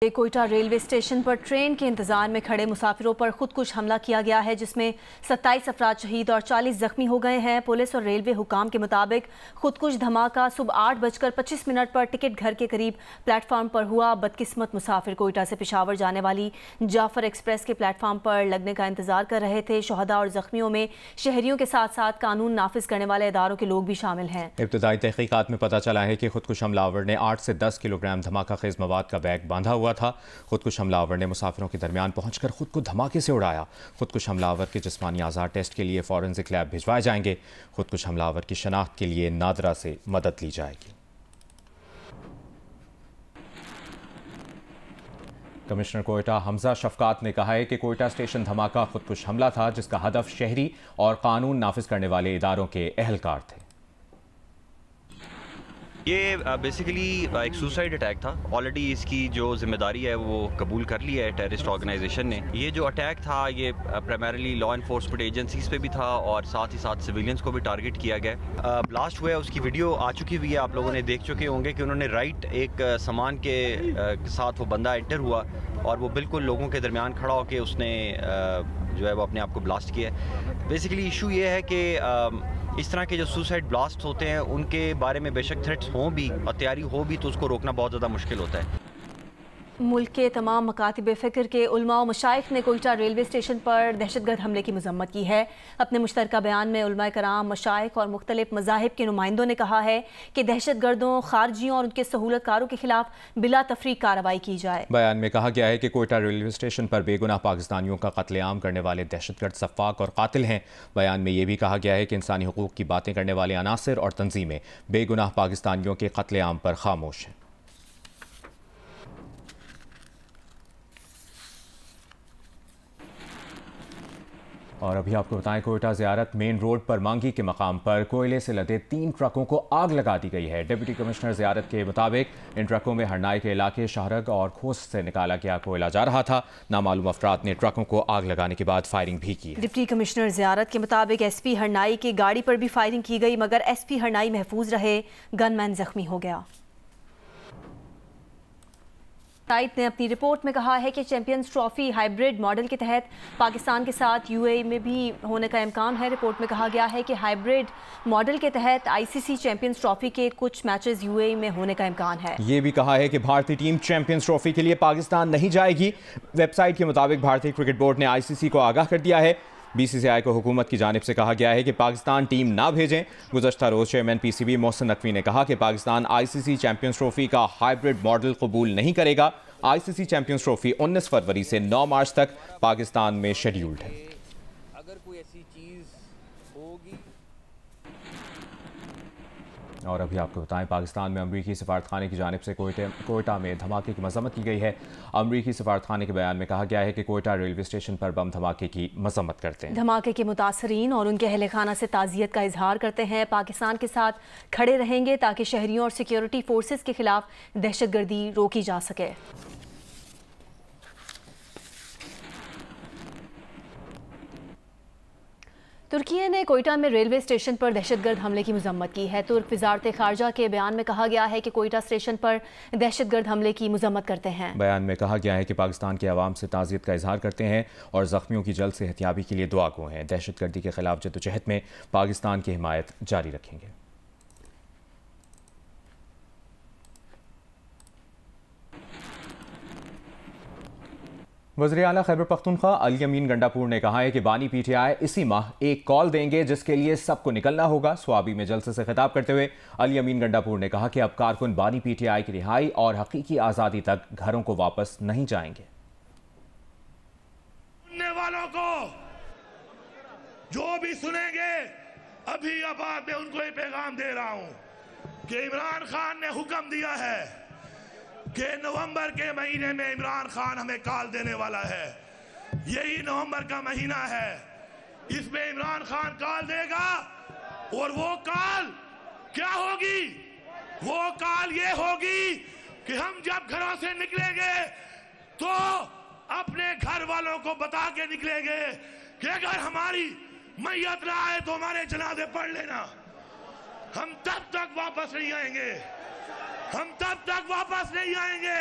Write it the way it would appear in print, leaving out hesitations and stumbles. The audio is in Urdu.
کوئٹہ ریلوے اسٹیشن پر ٹرین کے انتظار میں کھڑے مسافروں پر خودکش حملہ کیا گیا ہے جس میں 27 افراد شہید اور 40 زخمی ہو گئے ہیں۔ پولیس اور ریلوے حکام کے مطابق خودکش دھماکہ صبح 8:25 پر ٹکٹ گھر کے قریب پلیٹ فارم پر ہوا۔ بدقسمت مسافر کوئٹہ سے پشاور جانے والی جعفر ایکسپریس کے پلیٹ فارم پر لگنے کا انتظار کر رہے تھے۔ شہداء اور زخمیوں میں شہریوں کے ساتھ ساتھ قانون نافذ کرنے والے اداروں کے لوگ بھی شامل ہیں۔ ابتدائی تحقیقات میں پتہ چلا ہے کہ خودکش حملہ آور نے 8 سے 10 کلو گرام دھماکہ خیز مواد کا بیگ باندھا ہوا تھا۔ خودکش حملہ آور نے مسافروں کے درمیان پہنچ کر خود کو دھماکے سے اڑایا۔ خودکش حملہ آور کے جسمانی اعضاء ٹیسٹ کے لیے فورنزک لیب بھجوائے جائیں گے۔ خودکش حملہ آور کی شناخت کے لیے نادرہ سے مدد لی جائے گی۔ کمشنر کوئٹہ حمزہ شفقات نے کہا ہے کہ کوئٹہ اسٹیشن دھماکہ خودکش حملہ تھا جس کا ہدف شہری اور قانون نافذ کرنے والے اداروں کے اہلکار تھے۔ یہ بیسیکلی ایک سوسائڈ اٹیک تھا۔ آلریڈی اس کی جو ذمہ داری ہے وہ قبول کر لی ہے ٹیررسٹ آرگنائزیشن نے۔ یہ جو اٹیک تھا یہ پرائمریلی لا انفورسمنٹ ایجنسیز پہ بھی تھا اور ساتھ ہی ساتھ سویلینز کو بھی ٹارگٹ کیا گیا۔ بلاسٹ ہوا ہے، اس کی ویڈیو آ چکی ہوئی ہے، آپ لوگوں نے دیکھ چکے ہوں گے کہ انہوں نے رائٹ ایک سامان کے ساتھ وہ بندہ انٹر ہوا اور وہ بالکل لوگوں کے درمیان کھڑا ہو کے اس نے جو ہے وہ اپنے آپ کو بلاسٹ کیا ہے۔ بیسیکلی ایشو یہ ہے کہ اس طرح کے جو سوسائڈ بلاسٹ ہوتے ہیں ان کے بارے میں بے شک تھریٹس ہوں بھی اور تیاری ہو بھی تو اس کو روکنا بہت زیادہ مشکل ہوتا ہے۔ ملک کے تمام مکاتب فکر کے علماء و مشائخ نے کوئٹہ ریلوے اسٹیشن پر دہشت گرد حملے کی مذمت کی ہے۔ اپنے مشترکہ بیان میں علماء کرام، مشائخ اور مختلف مذاہب کے نمائندوں نے کہا ہے کہ دہشت گردوں، خارجیوں اور ان کے سہولت کاروں کے خلاف بلا تفریق کارروائی کی جائے۔ بیان میں کہا گیا ہے کہ کوئٹہ ریلوے اسٹیشن پر بے گناہ پاکستانیوں کا قتل عام کرنے والے دہشت گرد سفاک اور قاتل ہیں۔ بیان میں یہ بھی کہا گیا ہے کہ انسانی حقوق کی باتیں کرنے والے عناصر اور تنظیمیں بے گناہ پاکستانیوں کے قتل عام پر خاموش ہیں۔ اور ابھی آپ کو بتائیں کوئٹہ زیارت مین روڈ پر مانگی کے مقام پر کوئلے سے لدے 3 ٹرکوں کو آگ لگا دی گئی ہے۔ ڈپٹی کمشنر زیارت کے مطابق ان ٹرکوں میں ہرنائی کے علاقے شاہرگ اور کھوس سے نکالا گیا کوئلہ جا رہا تھا۔ نامعلوم افراد نے ٹرکوں کو آگ لگانے کے بعد فائرنگ بھی کی۔ ڈپٹی کمشنر زیارت کے مطابق ایس پی ہرنائی کی گاڑی پر بھی فائرنگ کی گئی مگر ایس پی ہرنائی محفوظ رہے، گن مین زخمی ہو گیا۔ نے اپنی رپورٹ میں کہا ہے کہ چیمپئنز ٹرافی ہائیبرڈ ماڈل کے تحت پاکستان کے ساتھ یو اے ای میں بھی ہونے کا امکان ہے۔ رپورٹ میں کہا گیا ہے کہ ہائیبرڈ ماڈل کے تحت آئی سی سی چیمپئنز ٹرافی کے کچھ میچز یو اے ای میں ہونے کا امکان ہے۔ یہ بھی کہا ہے کہ بھارتی ٹیم چیمپئنز ٹرافی کے لیے پاکستان نہیں جائے گی۔ ویب سائٹ کے مطابق بھارتی کرکٹ بورڈ نے آئی سی سی کو آگاہ کر دیا ہے۔ بی سی سی آئی کو حکومت کی جانب سے کہا گیا ہے کہ پاکستان ٹیم نہ بھیجیں۔ گزشتہ روز chairman P C B Mohsin Naqvi نے کہا کہ پاکستان آئی سی سی چیمپئنز ٹرافی کا ہائیبرڈ ماڈل قبول نہیں کرے گا۔ آئی سی سی چیمپئنز ٹرافی 19 فروری سے 9 مارچ تک پاکستان میں شیڈیولڈ ہے۔ اگر کوئی ایسی چیز ہوگی۔ اور ابھی آپ کو بتائیں پاکستان میں امریکی سفارتخانے کی جانب سے کوئٹہ میں دھماکے کی مذمت کی گئی ہے۔ امریکی سفارتخانے کے بیان میں کہا گیا ہے کہ کوئٹہ ریلوے اسٹیشن پر بم دھماکے کی مذمت کرتے ہیں۔ دھماکے کے متاثرین اور ان کے اہل خانہ سے تعزیت کا اظہار کرتے ہیں۔ پاکستان کے ساتھ کھڑے رہیں گے تاکہ شہریوں اور سیکیورٹی فورسز کے خلاف دہشت گردی روکی جا سکے۔ ترکی نے کوئٹہ میں ریلوے اسٹیشن پر دہشت گرد حملے کی مذمت کی ہے۔ ترک وزارت خارجہ کے بیان میں کہا گیا ہے کہ کوئٹہ اسٹیشن پر دہشت گرد حملے کی مذمت کرتے ہیں۔ بیان میں کہا گیا ہے کہ پاکستان کے عوام سے تعزیت کا اظہار کرتے ہیں اور زخمیوں کی جلد صحتیابی کے لیے دعا گو ہیں۔ دہشت گردی کے خلاف جدوجہد میں پاکستان کی حمایت جاری رکھیں گے۔ وزیر اعلیٰ خیبر پختونخوا علی امین گنڈاپور نے کہا ہے کہ بانی پی ٹی آئی اسی ماہ ایک کال دیں گے جس کے لیے سب کو نکلنا ہوگا۔ سوابی میں جلسے سے خطاب کرتے ہوئے علی امین گنڈاپور نے کہا کہ اب کارکن بانی پی ٹی آئی کی رہائی اور حقیقی آزادی تک گھروں کو واپس نہیں جائیں گے۔ سننے والوں کو جو بھی سنیں گے ابھی یا بعد میں ان کو یہ پیغام دے رہا ہوں کہ عمران خان نے حکم دیا ہے کہ نومبر کے مہینے میں عمران خان ہمیں کال دینے والا ہے۔ یہی نومبر کا مہینہ ہے، اس میں عمران خان کال دے گا اور وہ کال کیا ہوگی؟ وہ کال یہ ہوگی کہ ہم جب گھروں سے نکلیں گے تو اپنے گھر والوں کو بتا کے نکلیں گے کہ اگر ہماری میت نہ آئے تو ہمارے جنازے پڑھ لینا، ہم تب تک واپس نہیں آئیں گے، ہم تب تک واپس نہیں آئیں گے